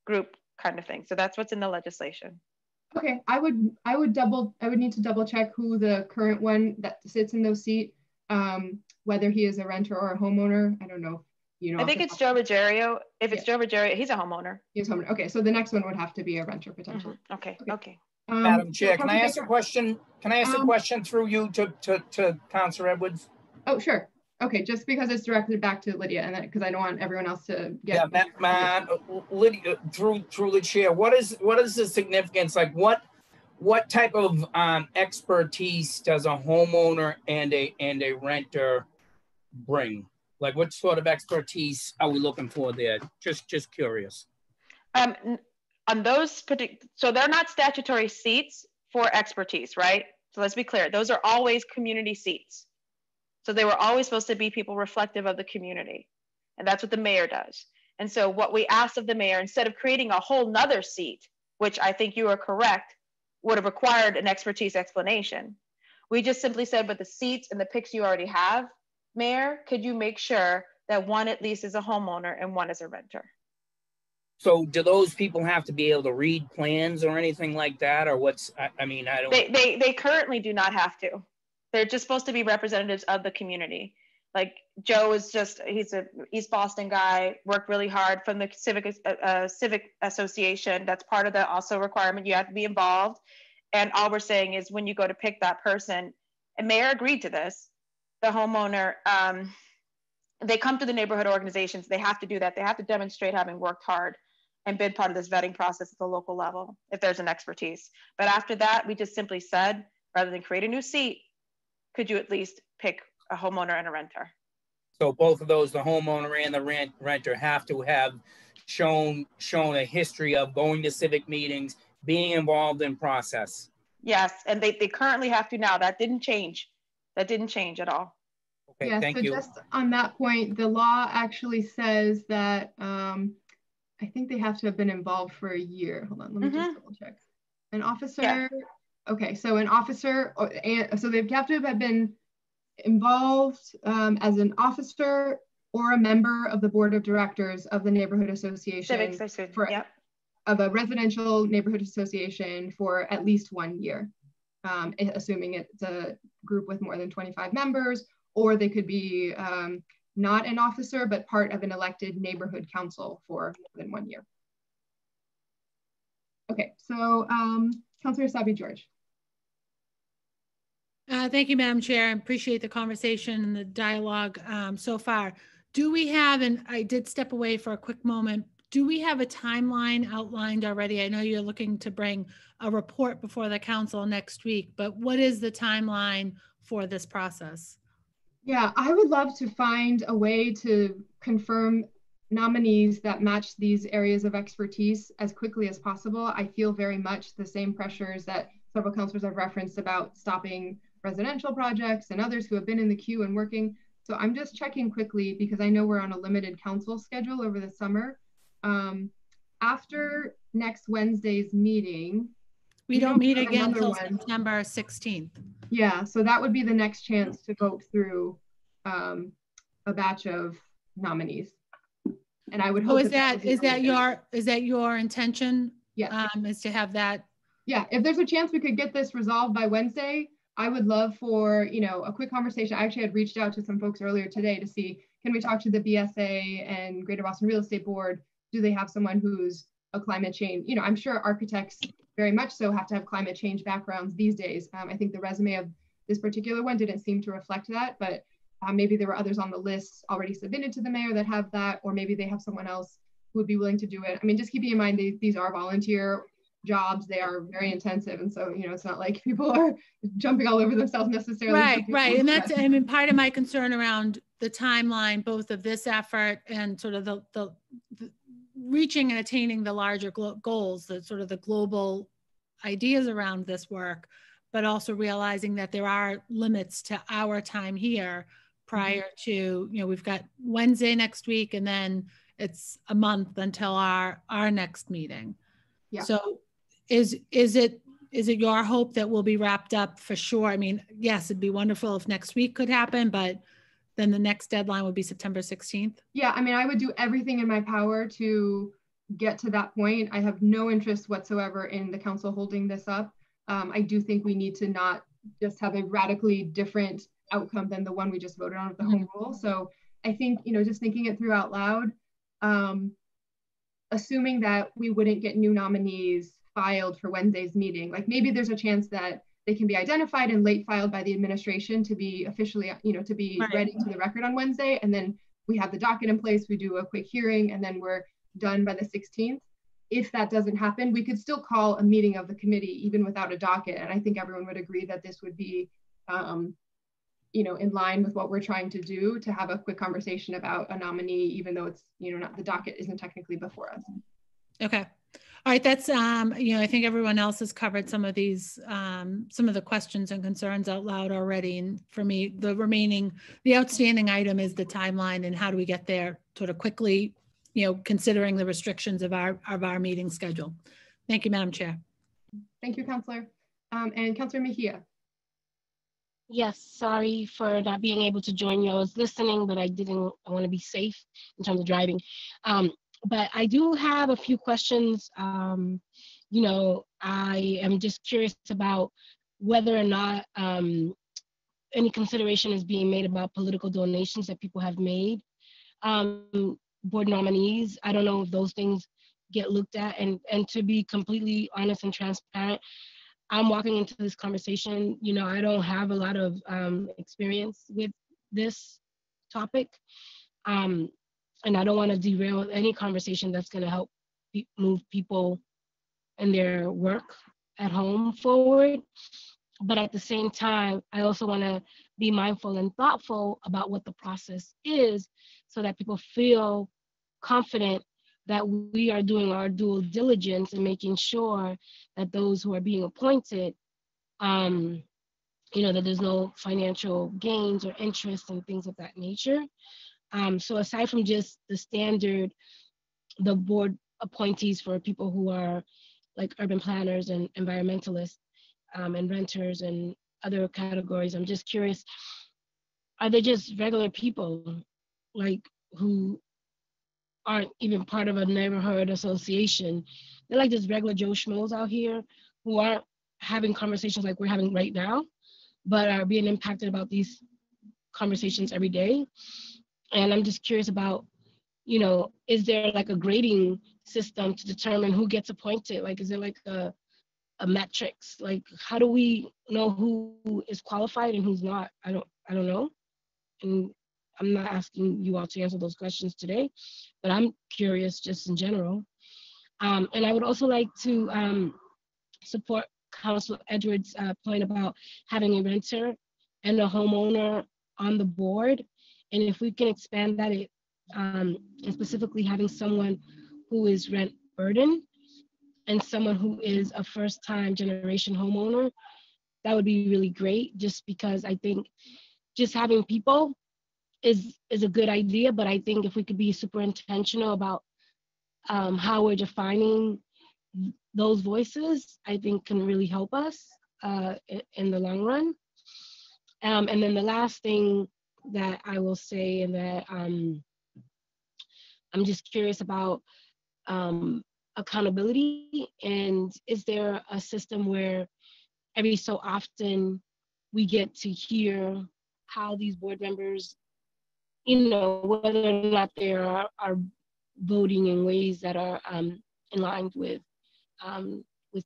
group kind of things. So that's what's in the legislation. Okay, I would need to double check who the current one that sits in those seats, whether he is a renter or a homeowner. I don't know. I think it's Joe Ruggiero. If it's Joe Ruggiero, he's a homeowner. He's a homeowner. Okay, so the next one would have to be a renter potentially. Okay. Madam Chair, can I ask a question? Can I ask a question through you to Councilor Edwards? Oh, sure. Okay, just because it's directed back to Lydia, and because I don't want everyone else to get. Yeah, Lydia, through the chair, what is the significance? Like, what type of expertise does a homeowner and a renter bring? Like, what sort of expertise are we looking for there? Just curious. On those so they're not statutory seats for expertise, right? So let's be clear, those are always community seats. So they were always supposed to be people reflective of the community. And that's what the mayor does. And so what we asked of the mayor, instead of creating a whole nother seat, which I think you are correct, would have required an expertise explanation. We just simply said, but the seats and the picks you already have, Mayor, could you make sure that one at least is a homeowner and one is a renter? So do those people have to be able to read plans or anything like that? Or I don't. They currently do not have to. They're just supposed to be representatives of the community. Like Joe is he's a East Boston guy, worked really hard from the civic association. That's part of the also requirement. You have to be involved. And all we're saying is when you go to pick that person, and Mayor agreed to this, the homeowner, they come to the neighborhood organizations. They have to do that. They have to demonstrate having worked hard and been part of this vetting process at the local level if there's an expertise. But after that, we just simply said, rather than create a new seat, could you at least pick a homeowner and a renter? So both of those, the homeowner and the renter, have to have shown a history of going to civic meetings, being involved in process. Yes, and they currently have to now. That didn't change. That didn't change at all. Okay, yeah, thank so you. Just on that point, the law actually says that I think they have to have been involved for a year. Hold on, let me just double check. An officer, okay, so an officer, so they have to have been involved as an officer or a member of the board of directors of the neighborhood association of a residential neighborhood association for at least 1 year, assuming it's a group with more than 25 members, or they could be not an officer, but part of an elected neighborhood council for more than 1 year. Okay, so Councilor Sabi-George. Thank you, Madam Chair. I appreciate the conversation and the dialogue so far. Do we have, and I did step away for a quick moment, do we have a timeline outlined already? I know you're looking to bring a report before the council next week, but what is the timeline for this process? Yeah, I would love to find a way to confirm nominees that match these areas of expertise as quickly as possible. I feel very much the same pressures that several councilors have referenced about stopping residential projects and others who have been in the queue and working. So I'm just checking quickly because I know we're on a limited council schedule over the summer. After next Wednesday's meeting, we don't meet again until September 16th. Yeah, so that would be the next chance to vote through a batch of nominees. And I would hope is that your intention? Yeah, is to have that. Yeah, if there's a chance we could get this resolved by Wednesday, I would love for, you know, a quick conversation. I actually had reached out to some folks earlier today to see, can we talk to the BSA and Greater Boston Real Estate Board? Do they have someone who's a climate change? You know, I'm sure architects very much so have to have climate change backgrounds these days. I think the resume of this particular one didn't seem to reflect that, but maybe there were others on the list already submitted to the mayor that have that, or maybe they have someone else who would be willing to do it. I mean, just keeping in mind, these are volunteer jobs. They are very intensive. And so, you know, it's not like people are jumping all over themselves necessarily. Right. And that's, I mean, part of my concern around the timeline, both of this effort and sort of the reaching and attaining the larger goals, the sort of the global ideas around this work, but also realizing that there are limits to our time here prior to, you know, we've got Wednesday next week, and then it's a month until our next meeting. Yeah. So is it your hope that we'll be wrapped up for sure? I mean, yes, it'd be wonderful if next week could happen, but then the next deadline would be September 16th. Yeah, I mean, I would do everything in my power to get to that point. I have no interest whatsoever in the council holding this up. I do think we need to not just have a radically different outcome than the one we just voted on with the home rule. So I think, you know, just thinking it through out loud, assuming that we wouldn't get new nominees filed for Wednesday's meeting, like maybe there's a chance that they can be identified and late filed by the administration to be officially, you know, to be ready to the record on Wednesday. And then we have the docket in place, we do a quick hearing, and then we're done by the 16th. If that doesn't happen, we could still call a meeting of the committee even without a docket. And I think everyone would agree that this would be, you know, in line with what we're trying to do, to have a quick conversation about a nominee, even though it's, you know, not, the docket isn't technically before us. Okay. All right. That's, you know, I think everyone else has covered some of these, some of the questions and concerns out loud already. And for me, the outstanding item is the timeline and how do we get there sort of quickly, you know, considering the restrictions of our meeting schedule. Thank you, Madam Chair. Thank you, Councillor. And Councillor Mejia. Yes, sorry for not being able to join you. I was listening, but I want to be safe in terms of driving. But I do have a few questions. You know, I am just curious about whether or not any consideration is being made about political donations that people have made. Board nominees, I don't know if those things get looked at. And to be completely honest and transparent, I'm walking into this conversation, you know, I don't have a lot of experience with this topic. And I don't want to derail any conversation that's going to help move people and their work at home forward. But at the same time, I also want to be mindful and thoughtful about what the process is so that people feel confident that we are doing our due diligence and making sure that those who are being appointed, you know, that there's no financial gains or interest and things of that nature. So aside from just the standard, the board appointees for people who are like urban planners and environmentalists and renters and other categories, I'm just curious, are they just regular people? Like, who aren't even part of a neighborhood association. They're like just regular Joe Schmoes out here who aren't having conversations like we're having right now, but are being impacted about these conversations every day. And I'm just curious about, you know, is there like a grading system to determine who gets appointed? Like, is there like a metrics? Like, how do we know who is qualified and who's not? I don't know. And I'm not asking you all to answer those questions today, but I'm curious just in general. And I would also like to support Councilor Edwards' point about having a renter and a homeowner on the board. And if we can expand that, and specifically having someone who is rent burdened and someone who is a first-time generation homeowner, that would be really great, just because I think just having people is a good idea, but I think if we could be super intentional about how we're defining those voices, I think can really help us in the long run. And then the last thing that I will say, and that I'm just curious about accountability, and is there a system where every so often we get to hear how these board members, you know, whether or not they are voting in ways that are in line with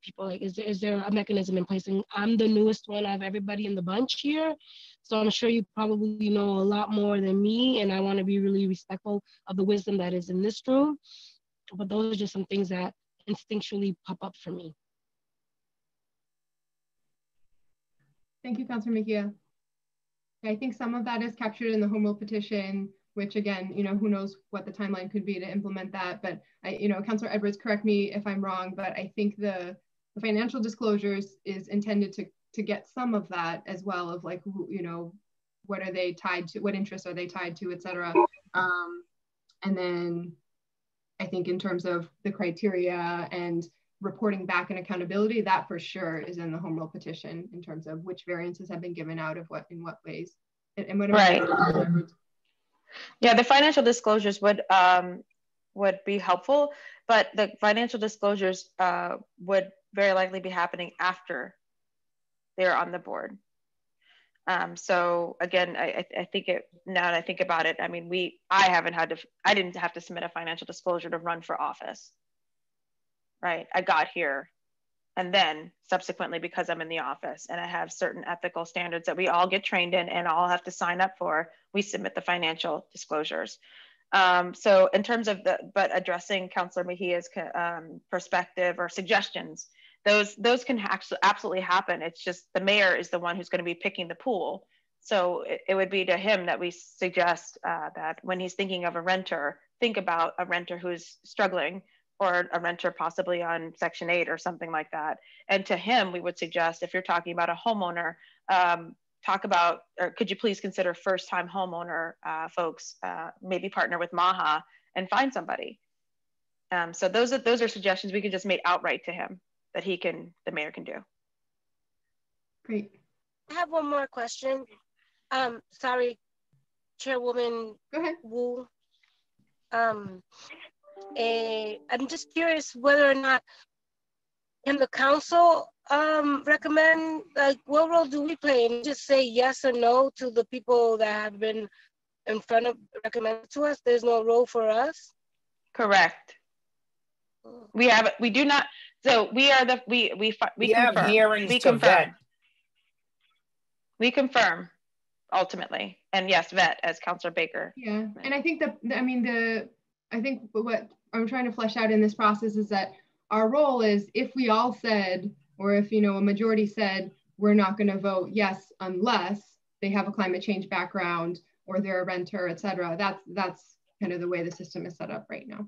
people? Like, is there a mechanism in place? And I'm the newest one of everybody in the bunch here, so I'm sure you probably know a lot more than me, and I want to be really respectful of the wisdom that is in this room. But those are just some things that instinctually pop up for me. Thank you, Councilor Mejia. I think some of that is captured in the home rule petition, which again, you know, who knows what the timeline could be to implement that. But you know, Councilor Edwards, correct me if I'm wrong, but I think the financial disclosures is intended to get some of that as well, of like, who, you know, what are they tied to, what interests are they tied to, et cetera. And then I think in terms of the criteria and reporting back and accountability, that for sure is in the home rule petition in terms of which variances have been given out of what, in what ways. And what right. Yeah, the financial disclosures would be helpful, but the financial disclosures would very likely be happening after they're on the board. So again, I think now that I think about it, I mean, I didn't have to submit a financial disclosure to run for office, right? I got here, and then subsequently, because I'm in the office and I have certain ethical standards that we all get trained in and all have to sign up for, we submit the financial disclosures. So in terms of but addressing Councilor Mejia's perspective or suggestions, those can absolutely happen. It's just the mayor is the one who's going to be picking the pool. So it would be to him that we suggest that when he's thinking of a renter, think about a renter who's struggling, or a renter possibly on Section 8 or something like that. And to him, we would suggest, if you're talking about a homeowner, talk about, or could you please consider first-time homeowner folks, maybe partner with MAHA and find somebody. So those are suggestions we can just make outright to him that the mayor can do. Great. I have one more question. Sorry, Chairwoman Wu. I'm just curious whether or not can the council recommend, like, what role do we play? And just say yes or no to the people that have been in front of recommended to us? There's no role for us? Correct. We do not. So we are we have confirm. Hearings we to confirm. vet. We confirm ultimately, and yes, vet, as Councilor Baker. Yeah, and I think I think what I'm trying to flesh out in this process is that our role is, if we all said, or if, you know, a majority said, we're not going to vote yes unless they have a climate change background or they're a renter, et cetera. That's kind of the way the system is set up right now.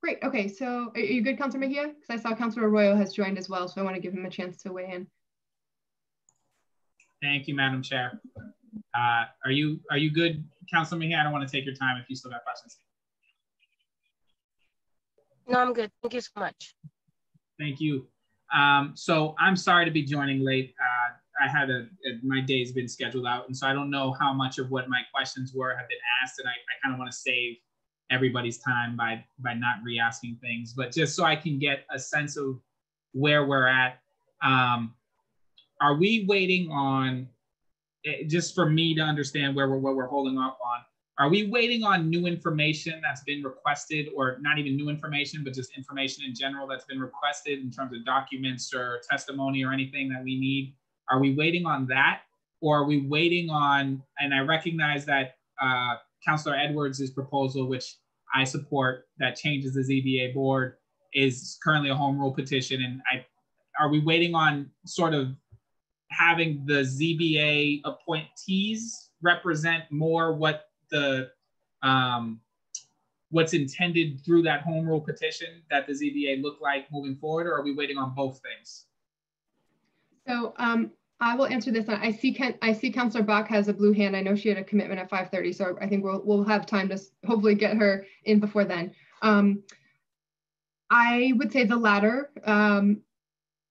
Great. Okay, so are you good, Councilor Mejia? Because I saw Councilor Arroyo has joined as well, so I want to give him a chance to weigh in. Thank you, Madam Chair. Are you good, Councilor Mejia? I don't want to take your time if you still got questions. No, I'm good. Thank you so much. Thank you. So I'm sorry to be joining late. my day's been scheduled out, and so I don't know how much of what my questions were have been asked, and I kind of want to save everybody's time by not re-asking things, but just so I can get a sense of where we're at. Are we waiting on, just for me to understand where we're holding up on, are we waiting on new information that's been requested, or not even new information, but just information in general that's been requested in terms of documents or testimony or anything that we need? Are we waiting on that? Or are we waiting on, and I recognize that Councilor Edwards' proposal, which I support, that changes the ZBA board, is currently a home rule petition. And are we waiting on sort of having the ZBA appointees represent more what the what's intended through that home rule petition that the ZBA look like moving forward, or are we waiting on both things? So I will answer this. I see Councilor Bach has a blue hand. I know she had a commitment at 5:30, so I think we'll have time to hopefully get her in before then. I would say the latter.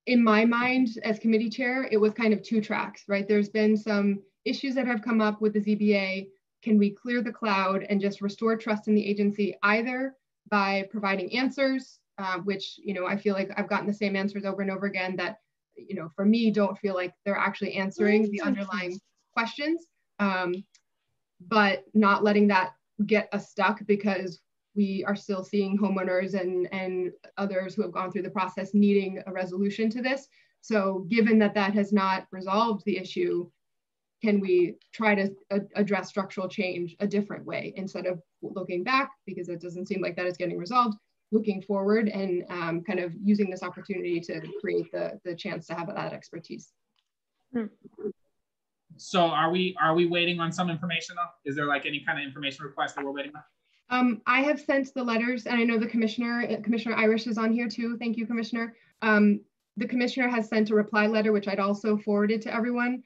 In my mind, as committee chair, it was kind of two tracks, right? There's been some issues that have come up with the ZBA. Can we clear the cloud and just restore trust in the agency, either by providing answers, which, you know, I feel like I've gotten the same answers over and over again that, you know, for me, don't feel like they're actually answering the underlying questions, but not letting that get us stuck, because we are still seeing homeowners and others who have gone through the process needing a resolution to this. So given that that has not resolved the issue, can we try to address structural change a different way instead of looking back, because it doesn't seem like that is getting resolved, looking forward and kind of using this opportunity to create the chance to have that expertise. So are we waiting on some information though? Is there like any kind of information request that we're waiting on? I have sent the letters, and I know the Commissioner Irish is on here too. Thank you, Commissioner. The Commissioner has sent a reply letter, which I'd also forwarded to everyone.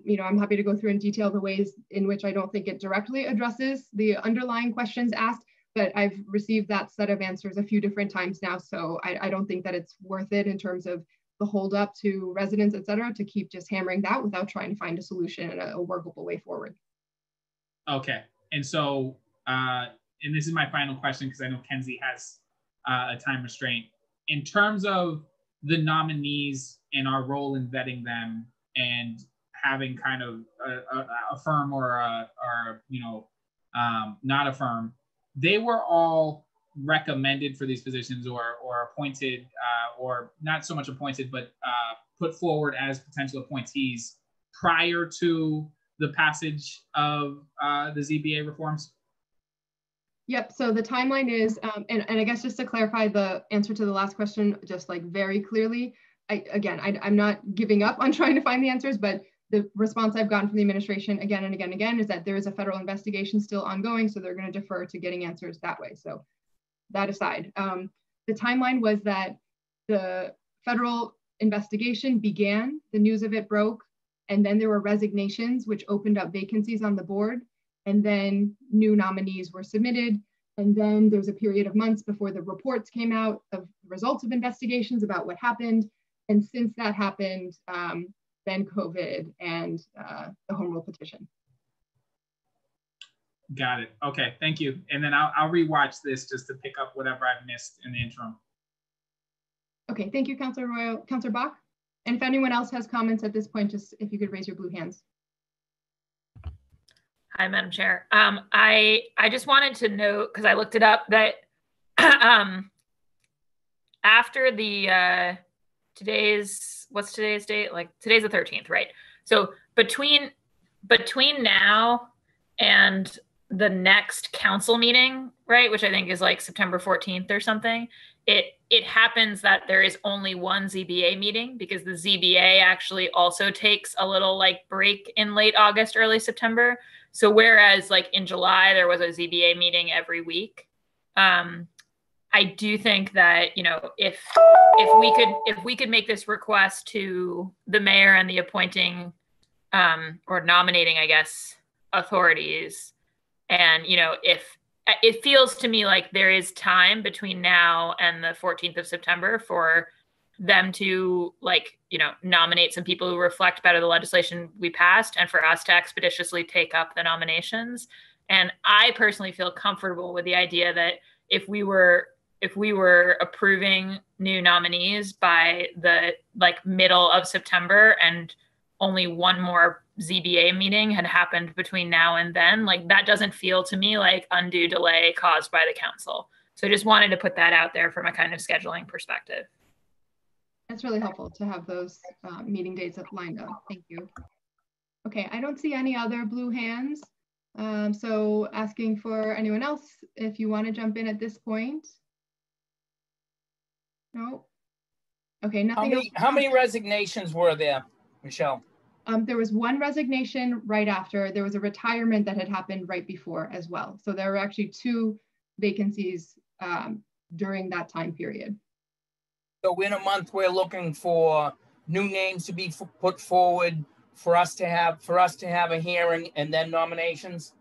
You know, I'm happy to go through in detail the ways in which I don't think it directly addresses the underlying questions asked, but I've received that set of answers a few different times now. So I don't think that it's worth it in terms of the hold up to residents, et cetera, to keep just hammering that without trying to find a solution and a workable way forward. Okay, and so, and this is my final question, because I know Kenzie has a time restraint. In terms of the nominees and our role in vetting them and having kind of a firm or you know, not a firm, they were all recommended for these positions or appointed, or not so much appointed, but put forward as potential appointees prior to the passage of the ZBA reforms? Yep, so the timeline is, and I guess just to clarify the answer to the last question, just like very clearly, I'm not giving up on trying to find the answers, but the response I've gotten from the administration again and again and again is that there is a federal investigation still ongoing, so they're going to defer to getting answers that way. So that aside, the timeline was that the federal investigation began, the news of it broke, and then there were resignations, which opened up vacancies on the board. And then new nominees were submitted. And then there's a period of months before the reports came out of results of investigations about what happened. And since that happened, then COVID and the home rule petition. Got it. Okay, thank you. And then I'll rewatch this just to pick up whatever I've missed in the interim. Okay, thank you, Councilor Royal. Councilor Bach? And if anyone else has comments at this point, just if you could raise your blue hands. Hi, Madam Chair. I just wanted to note, because I looked it up, that after the what's today's date? Like today's the 13th, right? So between now and the next council meeting, right, which I think is like September 14th or something, it happens that there is only one ZBA meeting, because the ZBA actually also takes a little like break in late August, early September. So whereas like in July, there was a ZBA meeting every week, I do think that, you know, if we could make this request to the mayor and the appointing or nominating, I guess, authorities, and, you know, if it feels to me like there is time between now and the 14th of September for them to, like, you know, nominate some people who reflect better the legislation we passed, and for us to expeditiously take up the nominations. And I personally feel comfortable with the idea that if we were approving new nominees by the like middle of September and only one more ZBA meeting had happened between now and then, like that doesn't feel to me like undue delay caused by the council. So I just wanted to put that out there from a kind of scheduling perspective. That's really helpful to have those meeting dates lined up. Thank you. Okay, I don't see any other blue hands. So asking for anyone else, if you want to jump in at this point. No. Okay, nothing. How many resignations were there, Michelle? There was one resignation right after. There was a retirement that had happened right before as well. So there were actually 2 vacancies during that time period. So in a month, we're looking for new names to be put forward for us to have a hearing and then nominations.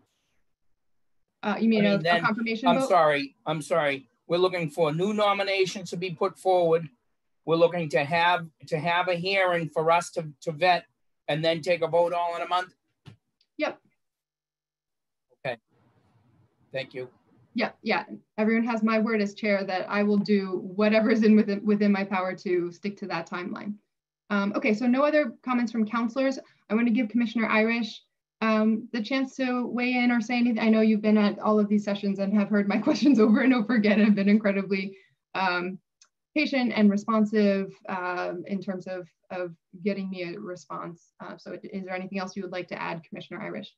You mean a confirmation vote? I'm sorry. We're looking for new nominations to be put forward. We're looking to have a hearing for us to vet and then take a vote all in a month. Yep. Okay. Thank you. Yeah. Everyone has my word as chair that I will do whatever is within my power to stick to that timeline. Okay, so no other comments from councilors. I want to give Commissioner Irish the chance to weigh in or say anything. I know you've been at all of these sessions and have heard my questions over and over again and have been incredibly patient and responsive in terms of getting me a response. So is there anything else you would like to add, Commissioner Irish?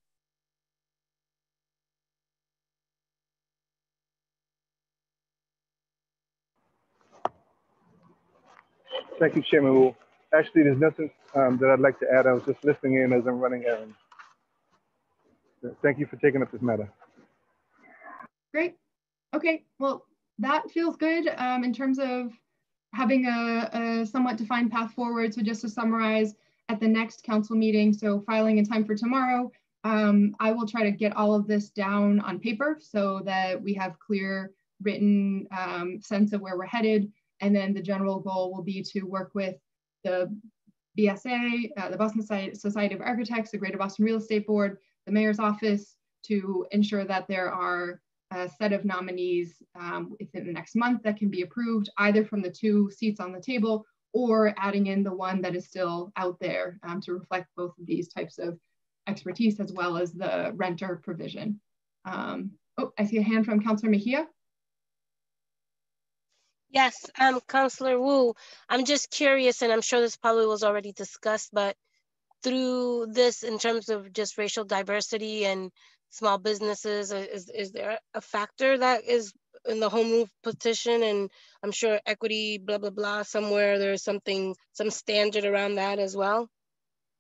Thank you, Chairman Wu. Actually, there's nothing that I'd like to add. I was just listening in as I'm running errands. Thank you for taking up this matter. Great. Okay, well, that feels good in terms of having a somewhat defined path forward. So just to summarize, at the next council meeting, so filing in time for tomorrow, I will try to get all of this down on paper so that we have clear written sense of where we're headed. And then the general goal will be to work with the BSA, the Boston Society of Architects, the Greater Boston Real Estate Board, the Mayor's Office, to ensure that there are a set of nominees within the next month that can be approved, either from the 2 seats on the table or adding in the one that is still out there to reflect both of these types of expertise as well as the renter provision. Oh, I see a hand from Councilor Mejia. Yes, Councilor Wu, I'm just curious, and I'm sure this probably was already discussed, but through this, in terms of just racial diversity and small businesses, is there a factor that is in the home rule petition? And I'm sure equity, blah, blah, blah, somewhere there's some standard around that as well.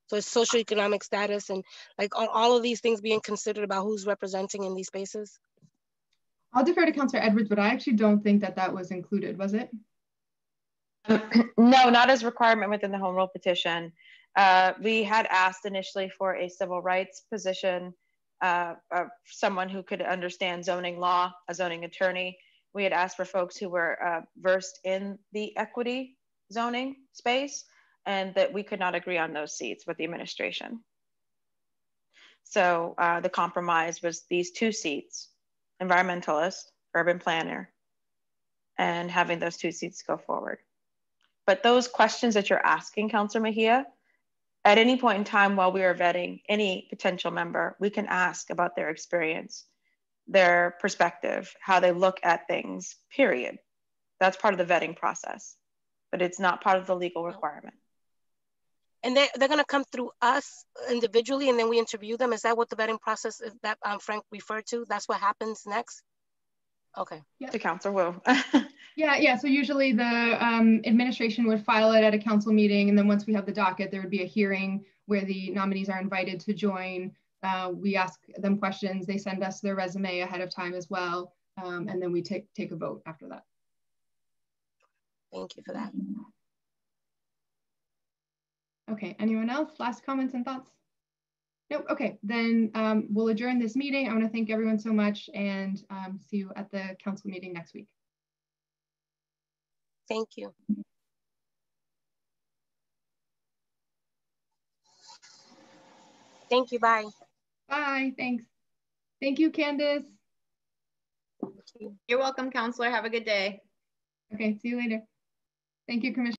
So it's socioeconomic status and like all of these things being considered about who's representing in these spaces. I'll defer to Councilor Edwards, but I actually don't think that was included, was it? No, not as requirement within the home rule petition. We had asked initially for a civil rights position, someone who could understand zoning law, a zoning attorney. We had asked for folks who were versed in the equity zoning space, and that we could not agree on those seats with the administration. So the compromise was these 2 seats, environmentalist, urban planner, and having those 2 seats go forward. But those questions that you're asking, Councilor Mejia, at any point in time while we are vetting any potential member, we can ask about their experience, their perspective, how they look at things, period. That's part of the vetting process, but it's not part of the legal requirement. And they're going to come through us individually, and then we interview them. Is that what the vetting process is that Frank referred to? That's what happens next? Okay. Yeah. To Councilor Wu. Yeah. So usually the administration would file it at a council meeting, and then once we have the docket, there would be a hearing where the nominees are invited to join. We ask them questions. They send us their resume ahead of time as well, and then we take a vote after that. Thank you for that. Okay, anyone else? Last comments and thoughts? Nope, okay, then we'll adjourn this meeting. I want to thank everyone so much and see you at the council meeting next week. Thank you. Thank you. Bye. Bye. Thanks. Thank you, Candace. You're welcome, Counselor. Have a good day. Okay, see you later. Thank you, Commissioner.